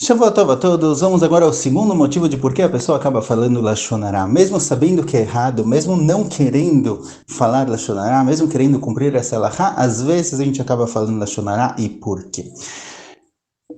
Shavua Tov a todos, vamos agora ao segundo motivo de por que a pessoa acaba falando Lashon Hara. Mesmo sabendo que é errado, mesmo não querendo falar Lashon Hara, mesmo querendo cumprir essa halakha, às vezes a gente acaba falando Lashon Hara. E por quê?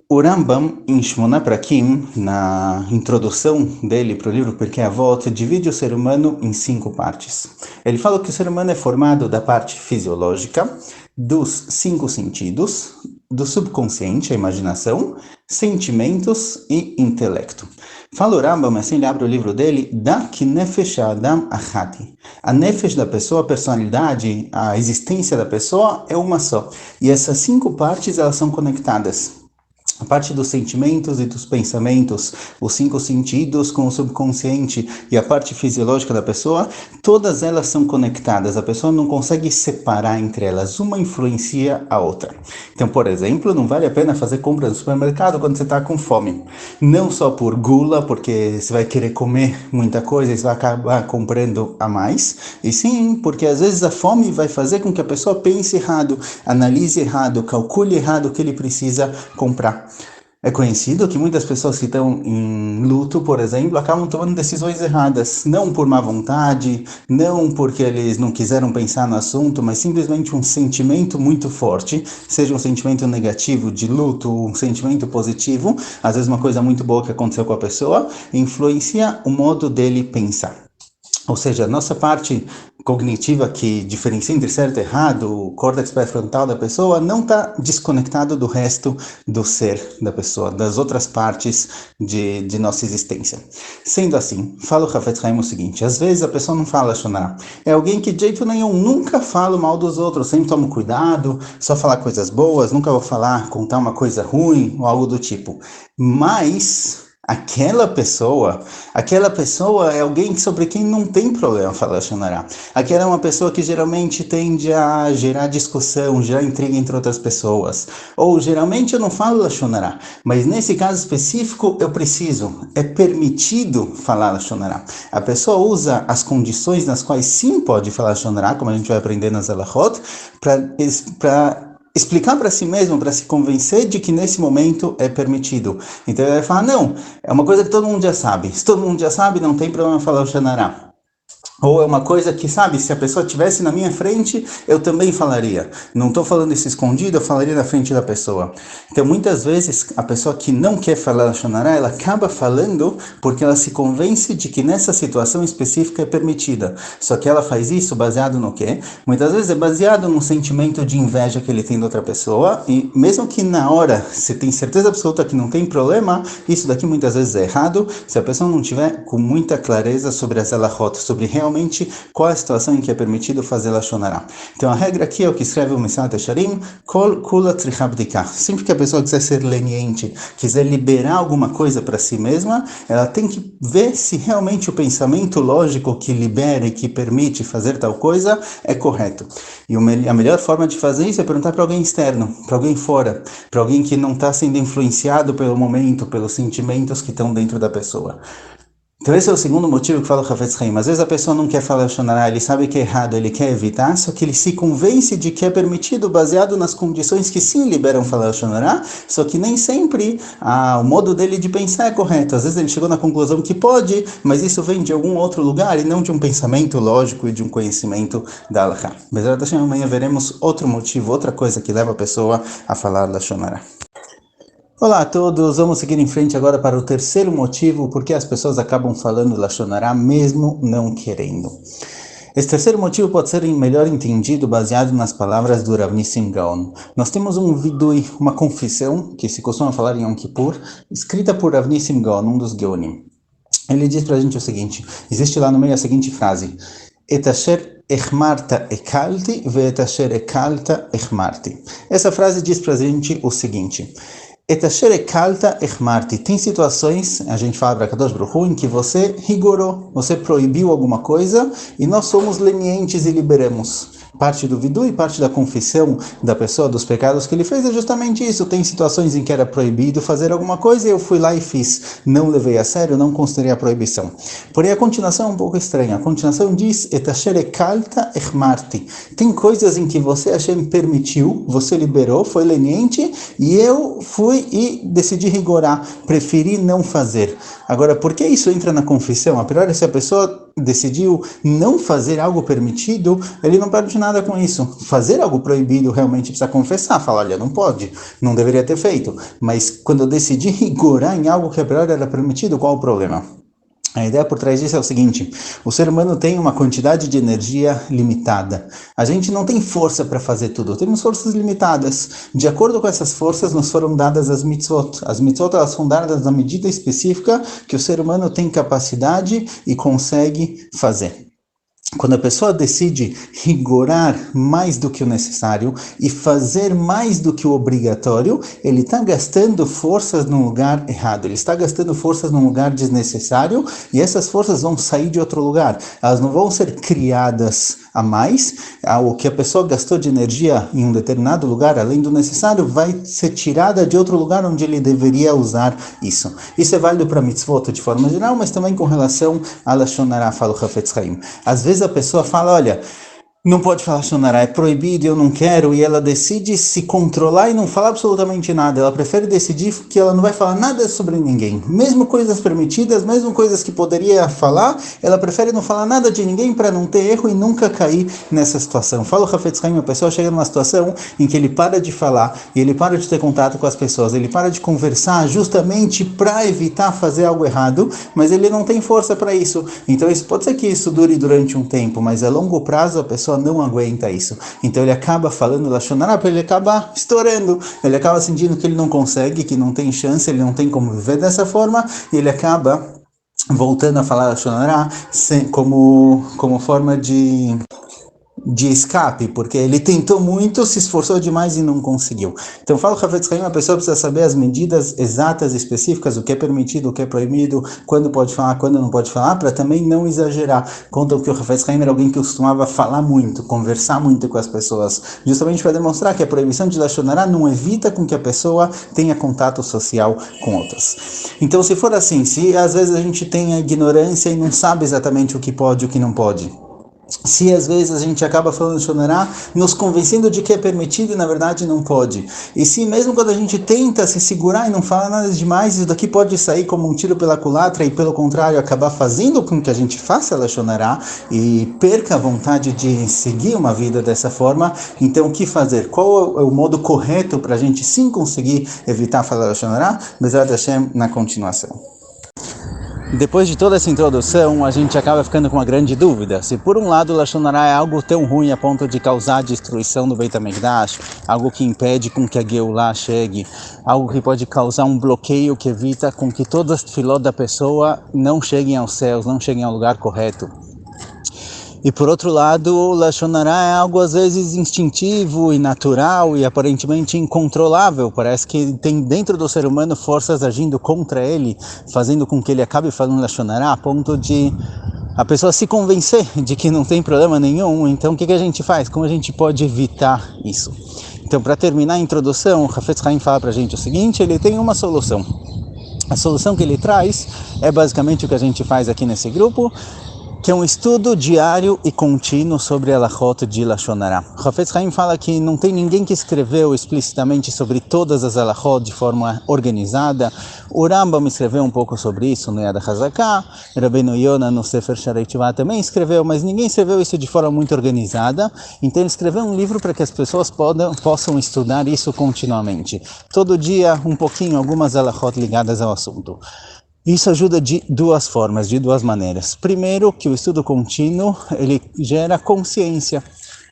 O Rambam, em Shmona Prakim, na introdução dele para o livro Pirkei Avot, divide o ser humano em 5 partes. Ele fala que o ser humano é formado da parte fisiológica, dos 5 sentidos, do subconsciente, a imaginação, sentimentos e intelecto. Fala o Rambam, assim ele abre o livro dele, Dak Nefesh Adam Achati. A nefesh da pessoa, a personalidade, a existência da pessoa é uma só. E essas 5 partes, elas são conectadas. A parte dos sentimentos e dos pensamentos, os 5 sentidos com o subconsciente e a parte fisiológica da pessoa, todas elas são conectadas. A pessoa não consegue separar entre elas, uma influencia a outra. Então, por exemplo, não vale a pena fazer compra no supermercado quando você está com fome. Não só por gula, porque você vai querer comer muita coisa e você vai acabar comprando a mais, e sim porque às vezes a fome vai fazer com que a pessoa pense errado, analise errado, calcule errado o que ele precisa comprar. É conhecido que muitas pessoas que estão em luto, por exemplo, acabam tomando decisões erradas, não por má vontade, não porque eles não quiseram pensar no assunto, mas simplesmente um sentimento muito forte, seja um sentimento negativo de luto, um sentimento positivo, às vezes uma coisa muito boa que aconteceu com a pessoa, influencia o modo dele pensar. Ou seja, a nossa parte cognitiva que diferencia entre certo e errado, o córtex pré-frontal da pessoa, não está desconectado do resto do ser da pessoa, das outras partes de nossa existência. Sendo assim, fala o Hafetz Haim o seguinte, às vezes a pessoa não fala Shoná, é alguém que de jeito nenhum nunca fala mal dos outros, sempre toma cuidado, só falar coisas boas, nunca vou falar, contar uma coisa ruim ou algo do tipo. Mas aquela pessoa é alguém sobre quem não tem problema falar Lashon Hara. Aquela é uma pessoa que geralmente tende a gerar discussão, gerar intriga entre outras pessoas. Ou geralmente eu não falo Lashon Hara, mas nesse caso específico eu preciso, é permitido falar Lashon Hara. A pessoa usa as condições nas quais sim pode falar Lashon Hara, como a gente vai aprender nas Halachot, para explicar para si mesmo, para se convencer de que nesse momento é permitido. Então ele vai falar, não, é uma coisa que todo mundo já sabe. Se todo mundo já sabe, não tem problema falar o Xanará. Ou é uma coisa que, sabe, se a pessoa estivesse na minha frente, eu também falaria. Não estou falando isso escondido, eu falaria na frente da pessoa. Então, muitas vezes, a pessoa que não quer falar Lashon Hara, ela acaba falando porque ela se convence de que nessa situação específica é permitida. Só que ela faz isso baseado no quê? Muitas vezes é baseado num sentimento de inveja que ele tem da outra pessoa, e mesmo que na hora você tem certeza absoluta que não tem problema, isso daqui muitas vezes é errado, se a pessoa não tiver com muita clareza sobre as halachot, sobre realmente qual é a situação em que é permitido fazer Lashon Hara. Então a regra aqui é o que escreve o Mesillat Yesharim, Kol Kula Tzricha Bdika. Sempre que a pessoa quiser ser leniente, quiser liberar alguma coisa para si mesma, ela tem que ver se realmente o pensamento lógico que libera e que permite fazer tal coisa é correto. E a melhor forma de fazer isso é perguntar para alguém externo, para alguém fora, para alguém que não está sendo influenciado pelo momento, pelos sentimentos que estão dentro da pessoa. Então esse é o segundo motivo que fala o Hafetz Haim. Às vezes a pessoa não quer falar Lashon Hara, ele sabe que é errado, ele quer evitar, só que ele se convence de que é permitido baseado nas condições que sim liberam falar Lashon Hara, só que nem sempre o modo dele de pensar é correto. Às vezes ele chegou na conclusão que pode, mas isso vem de algum outro lugar e não de um pensamento lógico e de um conhecimento da Halakha. Mas amanhã veremos outro motivo, outra coisa que leva a pessoa a falar Lashon Hara. Olá a todos, vamos seguir em frente agora para o terceiro motivo por que as pessoas acabam falando Lashon Hara mesmo não querendo. Esse terceiro motivo pode ser melhor entendido baseado nas palavras do Rav Nissim Gaon. Nós temos um vidui, uma confissão, que se costuma falar em Yom Kippur, escrita por Rav Nissim Gaon, um dos Geonim. Ele diz para a gente o seguinte, existe lá no meio a seguinte frase, Et asher echmarta ekalti ve et asher ekalta echmarti. Essa frase diz para a gente o seguinte, Et asher ekalta echmarti. Tem situações, a gente fala para Kadosh Baruch Hu, em que você rigorou, você proibiu alguma coisa e nós somos lenientes e liberamos. Parte do vidu e parte da confissão da pessoa dos pecados que ele fez é justamente isso. Tem situações em que era proibido fazer alguma coisa e eu fui lá e fiz. Não levei a sério, não considerei a proibição. Porém, a continuação é um pouco estranha. A continuação diz: Et asher ekalta echmarti. Tem coisas em que você, Hashem, permitiu, você liberou, foi leniente, e eu fui e decidi rigorar, preferi não fazer. Agora, por que isso entra na confissão? A priori, se a pessoa decidiu não fazer algo permitido, ele não perde nada com isso. Fazer algo proibido realmente precisa confessar, falar, olha, não pode, não deveria ter feito. Mas quando eu decidi rigorar em algo que a priori era permitido, qual o problema? A ideia por trás disso é o seguinte: o ser humano tem uma quantidade de energia limitada. A gente não tem força para fazer tudo, temos forças limitadas. De acordo com essas forças, nos foram dadas as mitzvot. As mitzvot, elas são dadas na medida específica que o ser humano tem capacidade e consegue fazer. Quando a pessoa decide rigorar mais do que o necessário e fazer mais do que o obrigatório, ele está gastando forças num lugar errado, ele está gastando forças num lugar desnecessário e essas forças vão sair de outro lugar. Elas não vão ser criadas a mais. O que a pessoa gastou de energia em um determinado lugar, além do necessário, vai ser tirada de outro lugar onde ele deveria usar isso. Isso é válido para mitzvot de forma geral, mas também com relação a Lashon Hara, fala o Hafetz Haim. Às vezes a pessoa fala, olha, não pode falar Lashon Hara, é proibido, eu não quero, e ela decide se controlar e não falar absolutamente nada. Ela prefere decidir que ela não vai falar nada sobre ninguém. Mesmo coisas permitidas, mesmo coisas que poderia falar, ela prefere não falar nada de ninguém para não ter erro e nunca cair nessa situação. Fala o Hafetz Haim, a pessoa chega numa situação em que ele para de falar, e ele para de ter contato com as pessoas, ele para de conversar justamente para evitar fazer algo errado, mas ele não tem força para isso. Então isso pode ser que isso dure durante um tempo, mas a longo prazo a pessoa não aguenta isso. Então ele acaba falando Lashon Hara, ele acaba estourando, ele acaba sentindo que ele não consegue, que não tem chance, ele não tem como viver dessa forma, e ele acaba voltando a falar Lashon Hara como forma de escape, porque ele tentou muito, se esforçou demais e não conseguiu. Então fala o Hafetz Haim, a pessoa precisa saber as medidas exatas, específicas, o que é permitido, o que é proibido, quando pode falar, quando não pode falar, para também não exagerar. Conta que o Hafetz Haim era alguém que costumava falar muito, conversar muito com as pessoas, justamente para demonstrar que a proibição de Lashon Hara não evita com que a pessoa tenha contato social com outras. Então se for assim, se às vezes a gente tem a ignorância e não sabe exatamente o que pode e o que não pode, se às vezes a gente acaba falando Lashon Hara, nos convencendo de que é permitido e na verdade não pode. E se mesmo quando a gente tenta se segurar e não fala nada demais, isso daqui pode sair como um tiro pela culatra e pelo contrário acabar fazendo com que a gente faça Lashon Hara e perca a vontade de seguir uma vida dessa forma. Então o que fazer? Qual é o modo correto para a gente sim conseguir evitar falar Lashon Hara? Bezrat Hashem na continuação. Depois de toda essa introdução, a gente acaba ficando com uma grande dúvida. Se por um lado o Lashon Hara é algo tão ruim a ponto de causar destruição do Beit HaMikdash, algo que impede com que a Geulah chegue, algo que pode causar um bloqueio que evita com que todas as tefilot da pessoa não cheguem aos céus, não cheguem ao lugar correto. E por outro lado, o Lashon Hara é algo às vezes instintivo e natural e aparentemente incontrolável. Parece que tem dentro do ser humano forças agindo contra ele, fazendo com que ele acabe falando Lashon Hara a ponto de a pessoa se convencer de que não tem problema nenhum. Então o que a gente faz? Como a gente pode evitar isso? Então, para terminar a introdução, o Hafetz Haim fala para a gente o seguinte: ele tem uma solução. A solução que ele traz é basicamente o que a gente faz aqui nesse grupo, que é um estudo diário e contínuo sobre a halachot de Lashon Hara. Hafetz Haim fala que não tem ninguém que escreveu explicitamente sobre todas as halachot de forma organizada. O Rambam escreveu um pouco sobre isso no Yad HaZaká, Rabbeinu Yonah no Sefer Sharei Tshuva também escreveu, mas ninguém escreveu isso de forma muito organizada. Então ele escreveu um livro para que as pessoas possam estudar isso continuamente. Todo dia um pouquinho, algumas halachot ligadas ao assunto. Isso ajuda de duas formas, de duas maneiras. Primeiro, que o estudo contínuo, ele gera consciência.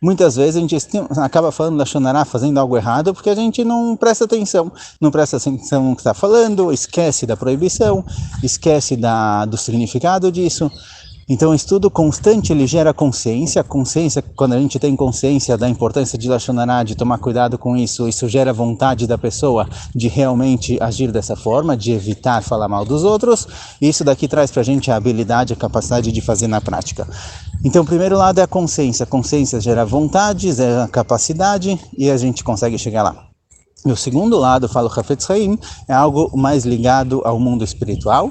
Muitas vezes a gente acaba falando Lashon Hara, fazendo algo errado, porque a gente não presta atenção no que está falando, esquece da proibição, esquece do significado disso. Então o estudo constante, ele gera consciência. Consciência, quando a gente tem consciência da importância de Lashon Hara, de tomar cuidado com isso, isso gera vontade da pessoa de realmente agir dessa forma, de evitar falar mal dos outros. E isso daqui traz pra gente a habilidade, a capacidade de fazer na prática. Então, o primeiro lado é a consciência gera vontade, gera capacidade e a gente consegue chegar lá. E o segundo lado, fala o Hafetz Haim, é algo mais ligado ao mundo espiritual.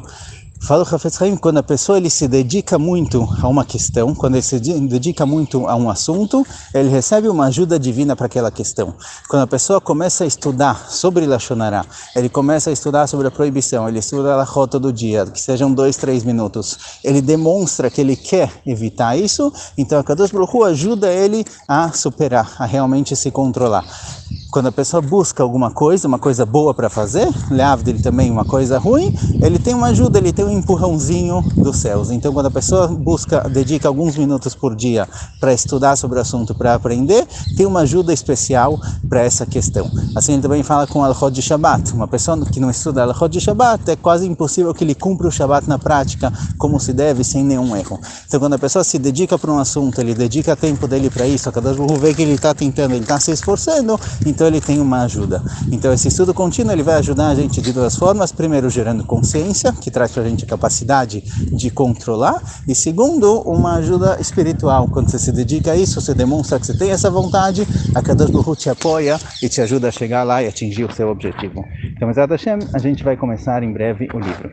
Fala o Hafetz Haim, quando a pessoa ele se dedica muito a uma questão, quando ele se dedica muito a um assunto, ele recebe uma ajuda divina para aquela questão. Quando a pessoa começa a estudar sobre Lashon Hara, ele começa a estudar sobre a proibição, ele estuda a Halachot todo dia, que sejam 2, 3 minutos, ele demonstra que ele quer evitar isso, então a Kadosh Baruch Hu ajuda ele a superar, a realmente se controlar. Quando a pessoa busca alguma coisa, uma coisa boa para fazer, dele também uma coisa ruim, ele tem uma ajuda, ele tem um empurrãozinho dos céus. Então, quando a pessoa dedica alguns minutos por dia para estudar sobre o assunto, para aprender, tem uma ajuda especial para essa questão. Assim, ele também fala com Halachot de Shabbat. Uma pessoa que não estuda Halachot de Shabbat, é quase impossível que ele cumpra o Shabbat na prática como se deve, sem nenhum erro. Então, quando a pessoa se dedica para um assunto, ele dedica tempo dele para isso, a cada vez vê que ele está tentando, ele está se esforçando, então ele tem uma ajuda. Então esse estudo contínuo ele vai ajudar a gente de duas formas: primeiro, gerando consciência, que traz para a gente a capacidade de controlar, e segundo, uma ajuda espiritual. Quando você se dedica a isso, você demonstra que você tem essa vontade, a Kadosh Baruch Hu te apoia e te ajuda a chegar lá e atingir o seu objetivo. Então, Bezrat Hashem, a gente vai começar em breve o livro.